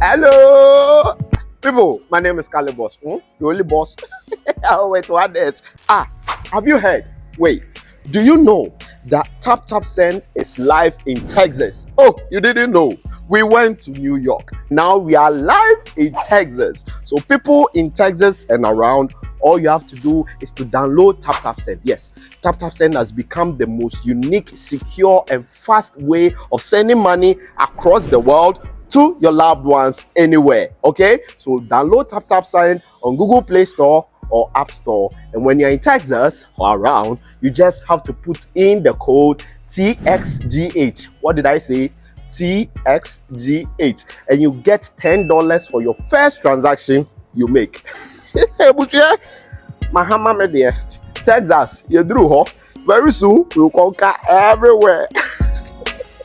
Hello, people. My name is Kali Boss. The only boss. Oh, wait, what else? Have you heard? Wait, do you know that Tap Tap Send is live in Texas? Oh, you didn't know? We went to New York. Now we are live in Texas. So people in Texas and around, all you have to do is to download Tap Tap Send. Yes, Tap Tap Send has become the most unique, secure, and fast way of sending money across the world to your loved ones anywhere. Okay, so download Tap Tap Send on Google Play Store or App Store, and when you're in Texas or around, you just have to put in the code TXGH. What did I say? TXGH, and you get $10 for your first transaction you make. Mahama media, Texas, you drew ho. Very soon we'll conquer everywhere.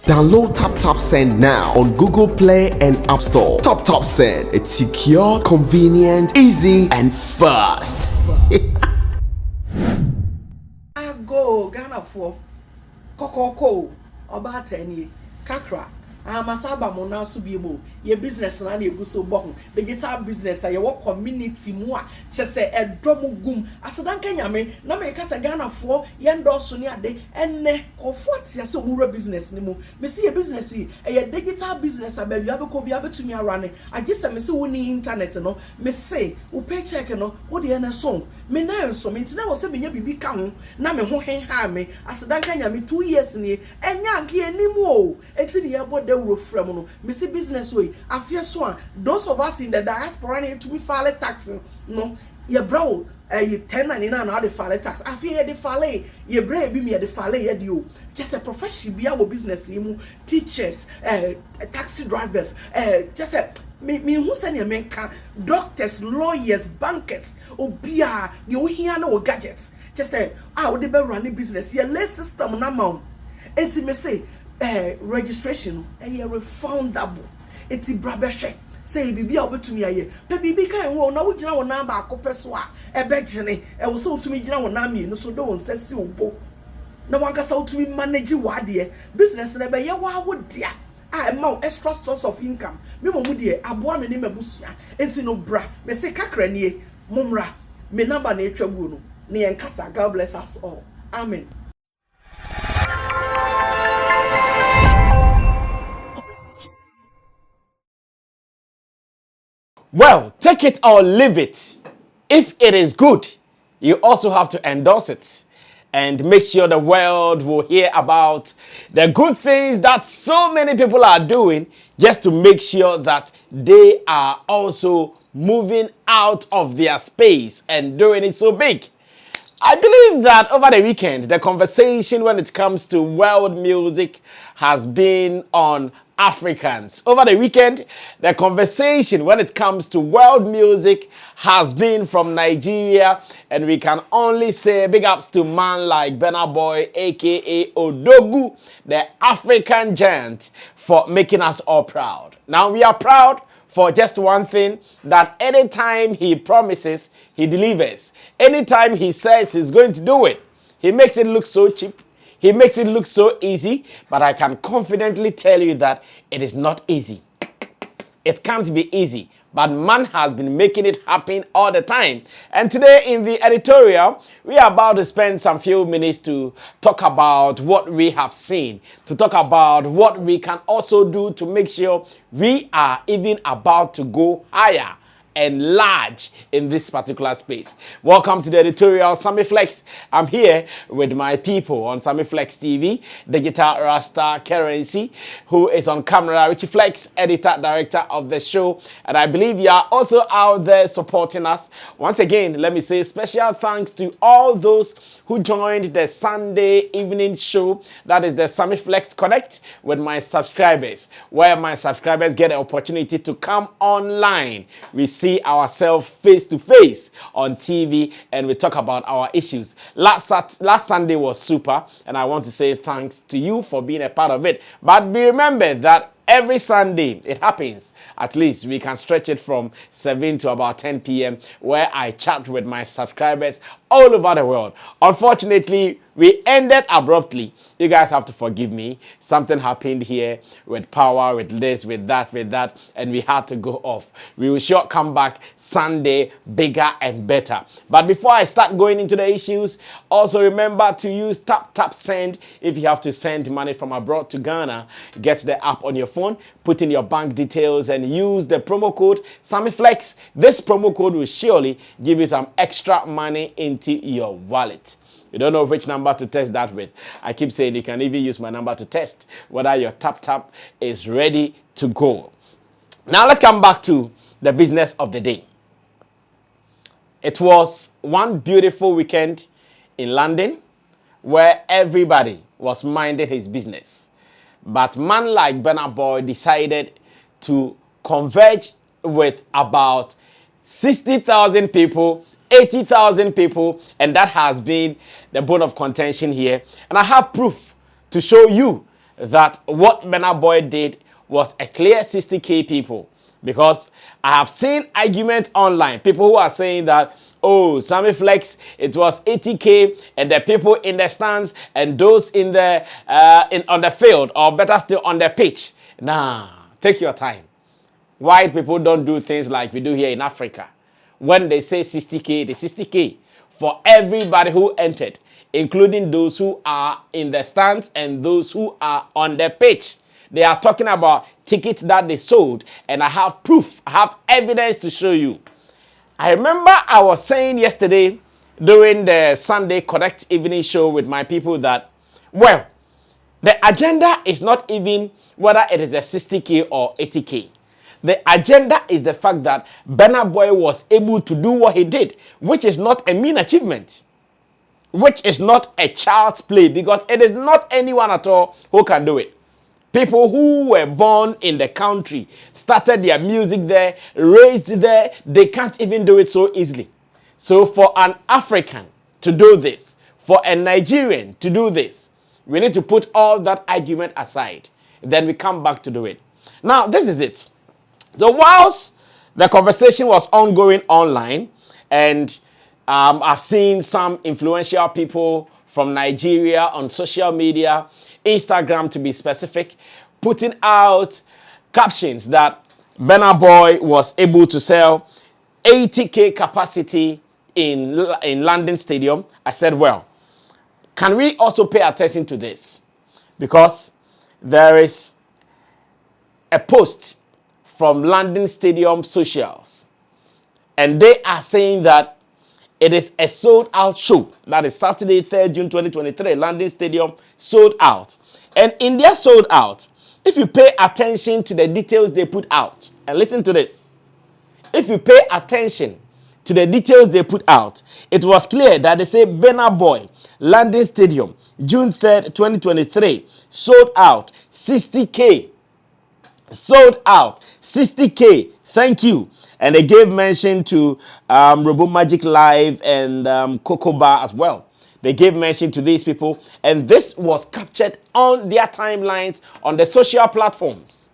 Download Tap Tap Send now on Google Play and App Store. Tap Tap Send, it's secure, convenient, easy, and fast. I go Ghana for Coco about 10 years. Kakra. Masaba mo na so biebo ye business na egu so bohun digital business ya wo community mu a chese edom gum asedanka nyame na me kasa Ghana fo ye ndorso ni ade enne kofo atia se omura business ni mu me see ye business ye digital business abia abeko bia betumi arane agese me se woni internet no me say wo paycheck no wo de na so me na enso me ntina wo se be nya bibi ka ho na me ho hen ha me asedanka nyame 2 years ni enya nke animu o eti ne ye bode from no me see business way afia so a those of us in the diaspora need to me file tax no ye bro you 1099 na the file tax afia the file ye bra bi me the file ye di o just a professional bia wo business mu teachers taxi drivers just a me who send your men can doctors lawyers bankers obia you hear no gadgets just say we dey run business ye lay system na ma enti me say registration refundable. It's brabeshe. Say bibi obetumi aye. Pe bibi kan wo na wo gina wo number akopɛ so a ebegene. Wo so otumi gina wo na me no so do won sesi obo. Na wan kasa otumi manage wade business na be ye wa wo dia. Amount extra source of income. Me mo mu de aboa me ne mabusua. Enti no bra. Me say kakra nie momra. Me number na etwa gu no. Ne yenkasa. God bless us all. Amen. Well, take it or leave it. If it is good, you also have to endorse it and make sure the world will hear about the good things that so many people are doing just to make sure that they are also moving out of their space and doing it so big. I believe that over the weekend, the conversation when it comes to world music has been on Africans. Over the weekend, the conversation when it comes to world music has been from Nigeria, and we can only say big ups to man like Burna Boy, aka Odogu, the African giant, for making us all proud. Now we are proud for just one thing, that anytime he promises, he delivers. Anytime he says he's going to do it, he makes it look so cheap. He makes it look so easy, but I can confidently tell you that it is not easy. It can't be easy, but man has been making it happen all the time. And today in the editorial, we are about to spend some few minutes to talk about what we have seen, to talk about what we can also do to make sure we are even about to go higher and large in this particular space. Welcome to the editorial, Sammy Flex. I'm here with my people on Sammy Flex TV, Digital Rasta Currency, who is on camera, Richie Flex, editor, director of the show. And I believe you are also out there supporting us. Once again, let me say special thanks to all those who joined the Sunday evening show, that is the Sammy Flex Connect, with my subscribers, where my subscribers get the opportunity to come online. We see ourselves face to face on TV and we talk about our issues. Last Sunday was super, and I want to say thanks to you for being a part of it. But be remembered that every Sunday it happens. At least we can stretch it from 7 to about 10 p.m. where I chat with my subscribers all over the world. Unfortunately, we ended abruptly. You guys have to forgive me. Something happened here with power, with this, with that, and we had to go off. We will sure come back Sunday bigger and better. But before I start going into the issues, also remember to use tap send if you have to send money from abroad to Ghana. Get the app on your phone, put in your bank details, and use the promo code SammyFlex. This promo code will surely give you some extra money into your wallet. You don't know which number to test that with. I keep saying you can even use my number to test whether your tap is ready to go. Now let's come back to the business of the day. It was one beautiful weekend in London where everybody was minding his business. But man like Burna Boy decided to converge with about 60,000 people, 80,000 people, and that has been the bone of contention here. And I have proof to show you that what Burna Boy did was a clear 60K people. Because I have seen arguments online, people who are saying that, oh, Sammy Flex, it was 80K, and the people in the stands and those in the on the field, or better still on the pitch. Nah, take your time. White people don't do things like we do here in Africa. When they say 60K, the 60K for everybody who entered, including those who are in the stands and those who are on the pitch. They are talking about tickets that they sold, and I have proof, I have evidence to show you. I remember I was saying yesterday during the Sunday Connect evening show with my people that, well, the agenda is not even whether it is a 60K or 80K. The agenda is the fact that Burna Boy was able to do what he did, which is not a mean achievement, which is not a child's play, because it is not anyone at all who can do it. People who were born in the country, started their music there, raised there, they can't even do it so easily. So for an African to do this, for a Nigerian to do this, we need to put all that argument aside. Then we come back to do it. Now, this is it. So whilst the conversation was ongoing online, and I've seen some influential people from Nigeria on social media, Instagram to be specific, putting out captions that Burna Boy was able to sell 80K capacity in London Stadium. I said, well, can we also pay attention to this? Because there is a post from London Stadium socials, and they are saying that it is a sold-out show. That is Saturday, 3rd June 2023. London Stadium sold out. And in their sold out, if you pay attention to the details they put out, and listen to this. If you pay attention to the details they put out, it was clear that they say Burna Boy, London Stadium, June 3rd, 2023, sold out 60K. Sold out 60K. Thank you. And they gave mention to Robo Magic Live and Coco Bar as well. They gave mention to these people, and this was captured on their timelines on the social platforms.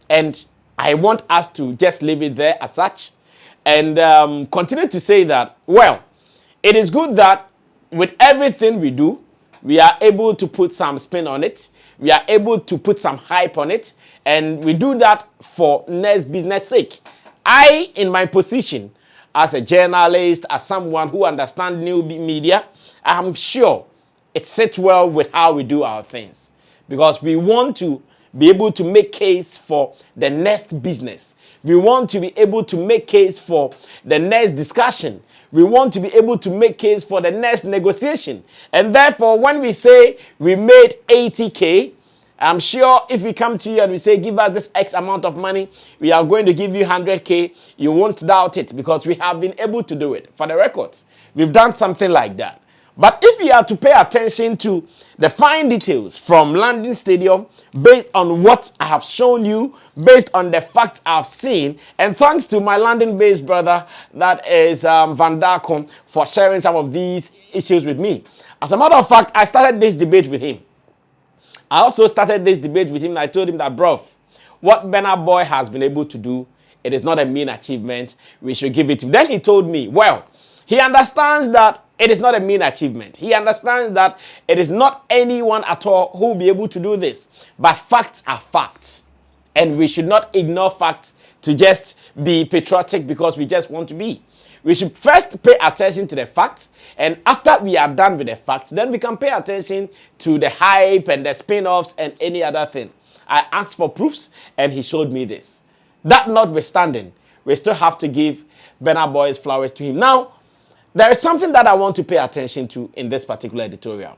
And I want us to just leave it there as such, and continue to say that, well, it is good that with everything we do, we are able to put some spin on it. We are able to put some hype on it, and we do that for next business sake. I, in my position as a journalist, as someone who understands new media, I'm sure it sits well with how we do our things, because we want to be able to make case for the next business. We want to be able to make case for the next discussion. We want to be able to make case for the next negotiation. And therefore, when we say we made 80K, I'm sure if we come to you and we say, give us this X amount of money, we are going to give you 100K, you won't doubt it, because we have been able to do it. For the records, we've done something like that. But if you are to pay attention to the fine details from London Stadium, based on what I have shown you, based on the facts I've seen, and thanks to my London-based brother, that is Van Darkom, for sharing some of these issues with me. As a matter of fact, I started this debate with him. I also started this debate with him, and I told him that, bro, what Burna Boy has been able to do, it is not a mean achievement. We should give it to him. Then he told me, well, he understands that It is not a mean achievement. He understands that it is not anyone at all who will be able to do this. But facts are facts. And we should not ignore facts to just be patriotic because we just want to be. We should first pay attention to the facts. And after we are done with the facts, then we can pay attention to the hype and the spin-offs and any other thing. I asked for proofs and he showed me this. That notwithstanding, we still have to give Burna Boy's flowers to him. Now, there is something that I want to pay attention to in this particular editorial.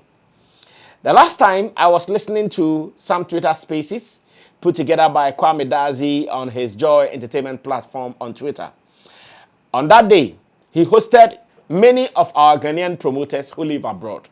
The last time I was listening to some Twitter spaces put together by Kwame Dazi on his Joy Entertainment platform on Twitter. On that day, he hosted many of our Ghanaian promoters who live abroad.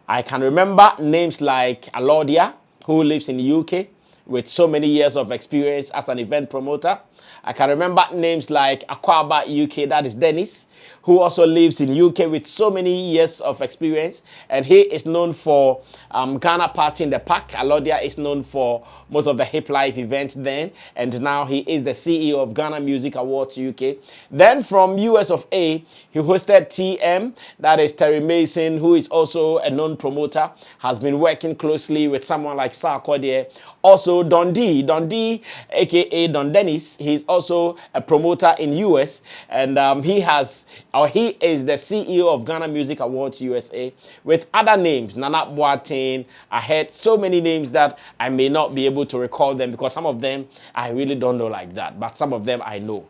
I can remember names like Alodia, who lives in the UK with so many years of experience as an event promoter. I can remember names like Akwaba UK, that is Dennis, who also lives in UK with so many years of experience. And he is known for Ghana Party in the Park. Alodia is known for most of the Hip Life events then. And now he is the CEO of Ghana Music Awards UK. Then from US of A, he hosted TM, that is Terry Mason, who is also a known promoter, has been working closely with someone like Sarkodie. Also Dundee, aka Don Dennis, he's also a promoter in US, and he is the CEO of Ghana Music Awards USA, with other names, Nana Boateng. I heard so many names that I may not be able to recall them because some of them I really don't know like that, but some of them I know.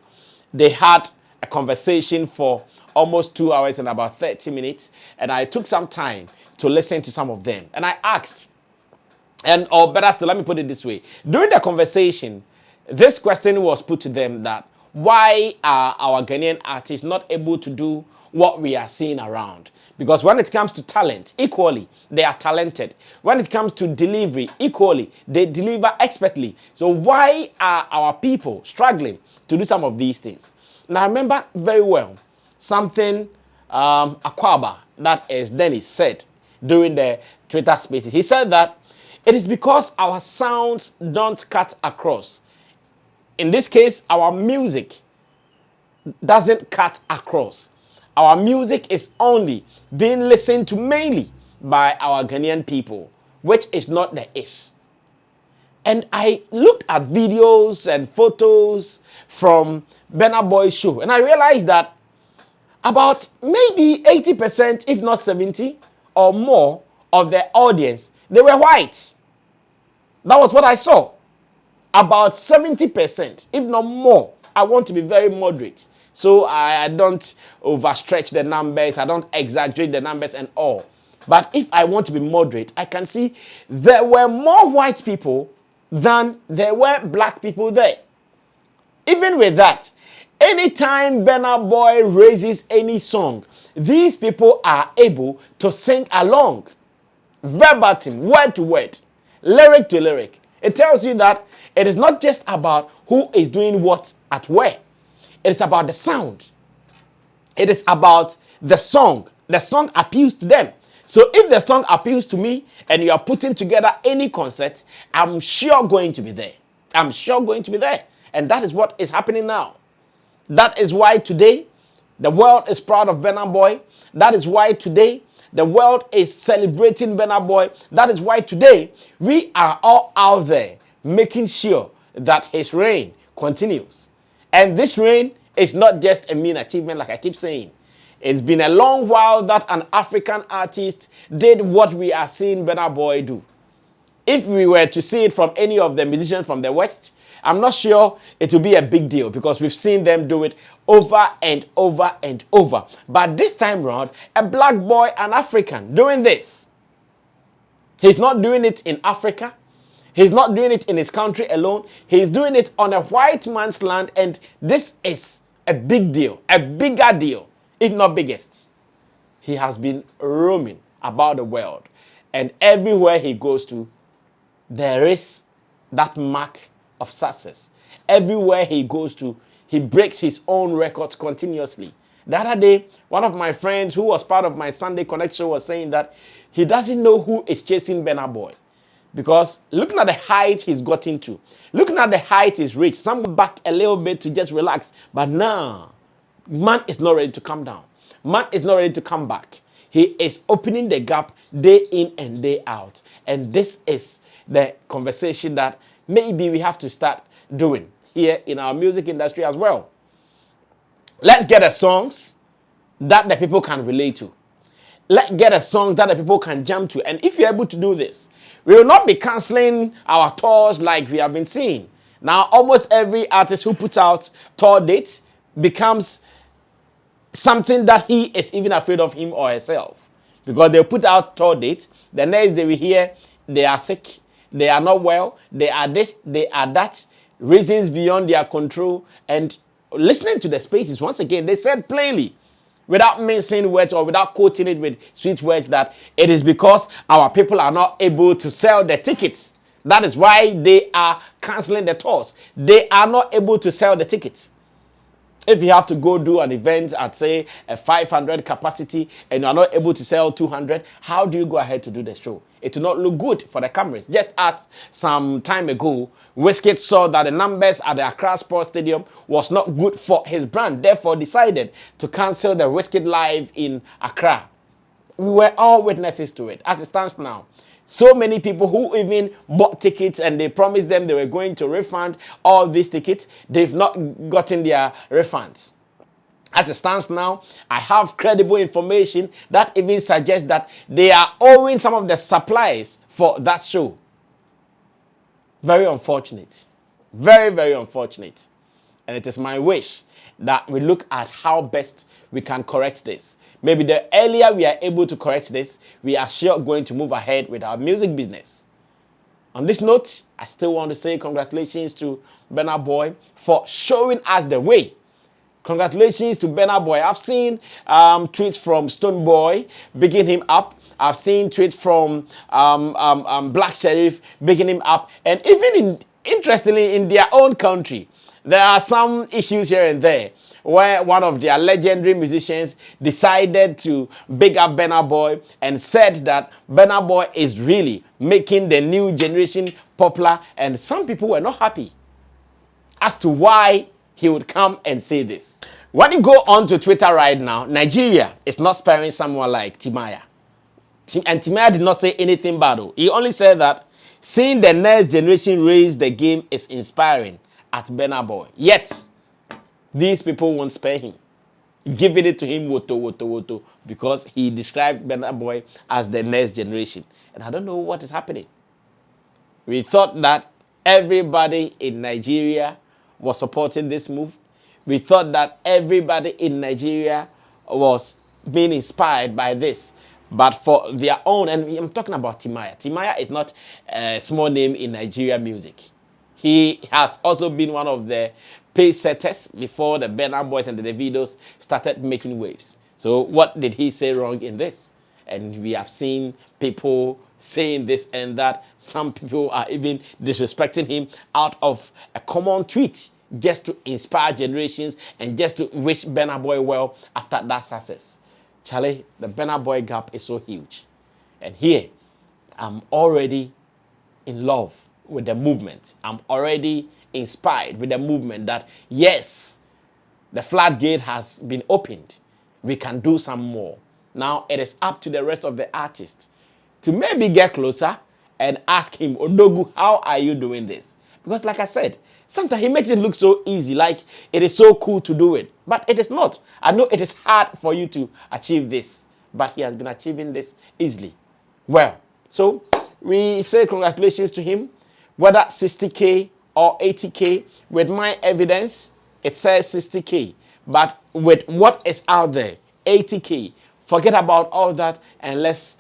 They had a conversation for almost 2 hours and about 30 minutes, and I took some time to listen to some of them, and I asked, or better still, let me put it this way. During the conversation, this question was put to them that why are our Ghanaian artists not able to do what we are seeing around? Because when it comes to talent, equally, they are talented. When it comes to delivery, equally, they deliver expertly. So why are our people struggling to do some of these things? And I remember very well something Akwaba, that is Dennis, said during the Twitter spaces. He said that it is because our sounds don't cut across. In this case, our music doesn't cut across. Our music is only being listened to mainly by our Ghanaian people, which is not the issue. And I looked at videos and photos from Burna Boy's show, and I realized that about maybe 80%, if not 70% or more of the audience, they were white. That was what I saw. About 70%, if not more. I want to be very moderate. So I don't overstretch the numbers. I don't exaggerate the numbers and all. But if I want to be moderate, I can see there were more white people than there were black people there. Even with that, anytime Burna Boy raises any song, these people are able to sing along. Verbatim, word to word, lyric to lyric. It tells you that it is not just about who is doing what at where. It is about the sound. It is about the song. The song appeals to them. So if the song appeals to me and you are putting together any concert, I'm sure going to be there. I'm sure going to be there. And that is what is happening now. That is why today the world is proud of Burna Boy. That is why today the world is celebrating Burna Boy. That is why today we are all out there making sure that his reign continues. And this reign is not just a mean achievement like I keep saying. It's been a long while that an African artist did what we are seeing Burna Boy do. If we were to see it from any of the musicians from the West, I'm not sure it will be a big deal because we've seen them do it over and over and over. But this time round, a black boy, an African, doing this. He's not doing it in Africa. He's not doing it in his country alone. He's doing it on a white man's land, and this is a big deal, a bigger deal, if not biggest. He has been roaming about the world, and everywhere he goes to, there is that mark of success. Everywhere he goes to, he breaks his own records continuously. The other day, one of my friends who was part of my Sunday Connect show was saying that he doesn't know who is chasing Burna Boy. Because looking at the height he's gotten to, looking at the height he's reached, some back a little bit to just relax. But now, man is not ready to come down. Man is not ready to come back. He is opening the gap day in and day out. And this is the conversation that maybe we have to start doing here in our music industry as well. Let's get the songs that the people can relate to. Let's get a song that the people can jump to. And if you're able to do this, we will not be canceling our tours like we have been seeing. Now, almost every artist who puts out tour dates becomes something that he is even afraid of him or herself. Because they put out tour dates, the next day we hear they are sick, they are not well, they are this, they are that, reasons beyond their control. And listening to the spaces, once again, they said plainly, without mincing words or without quoting it with sweet words, that it is because our people are not able to sell the tickets. That is why they are canceling the tours. They are not able to sell the tickets. If you have to go do an event at, say, a 500 capacity and you are not able to sell 200, how do you go ahead to do the show? It will not look good for the cameras. Just as some time ago, Wizkid saw that the numbers at the Accra Sports Stadium was not good for his brand, therefore decided to cancel the Wizkid Live in Accra. We were all witnesses to it. As it stands now, so many people who even bought tickets and they promised them they were going to refund all these tickets, they've not gotten their refunds. As it stands now, I have credible information that even suggests that they are owing some of the supplies for that show. Very unfortunate. Very, very unfortunate. And it is my wish that we look at how best we can correct this. Maybe the earlier we are able to correct this, we are sure going to move ahead with our music business. On this note, I still want to say congratulations to Burna Boy for showing us the way. Congratulations to Burna Boy. I've seen tweets from Stone Boy bigging him up. I've seen tweets from Black Sheriff bigging him up. And even interestingly, in their own country, there are some issues here and there where one of their legendary musicians decided to big up Burna Boy and said that Burna Boy is really making the new generation popular, and some people were not happy as to why he would come and say this. When you go on to Twitter right now, Nigeria is not sparing someone like Timaya. And Timaya did not say anything bad. He only said that seeing the next generation raise the game is inspiring at Burna Boy. Yet, these people won't spare him. Giving it to him, woto, because he described Burna Boy as the next generation. And I don't know what is happening. We thought that everybody in Nigeria was supporting this move. We thought that everybody in Nigeria was being inspired by this. But for their own, and I'm talking about Timaya. Timaya is not a small name in Nigeria music. He has also been one of the pace setters before the Burna Boys and the Davidos started making waves. So what did he say wrong in this? And we have seen people saying this and that. Some people are even disrespecting him out of a common tweet just to inspire generations and just to wish Burna Boy well after that success. Charlie, the Burna Boy gap is so huge. And here, I'm already in love with the movement. I'm already inspired with the movement that, yes, the floodgate has been opened. We can do some more. Now, it is up to the rest of the artists to maybe get closer and ask him, Odogu, how are you doing this? Because like I said, sometimes he makes it look so easy, like it is so cool to do it. But it is not. I know it is hard for you to achieve this, but he has been achieving this easily. Well, so we say congratulations to him. Whether 60K or 80K, with my evidence, it says 60K. But with what is out there, 80K. Forget about all that and let's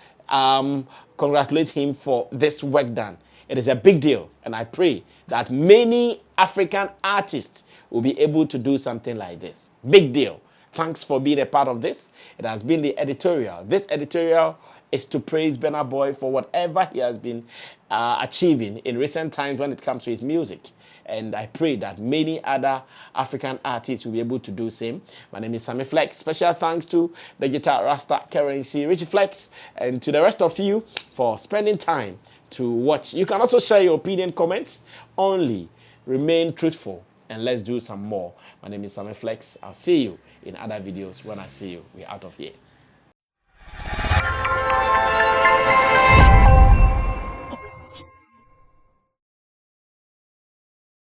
congratulate him for this work done. It is a big deal, and I pray that many African artists will be able to do something like this. Big deal. Thanks for being a part of this. It has been the editorial. This editorial is to praise Burna Boy for whatever he has been achieving in recent times when it comes to his music. And I pray that many other African artists will be able to do the same. My name is Sammy Flex. Special thanks to the Guitar Rasta Currency, Richie Flex, and to the rest of you for spending time to watch. You can also share your opinion, comments. Only remain truthful and let's do some more. My name is Sammy Flex. I'll see you in other videos. When I see you, we're out of here.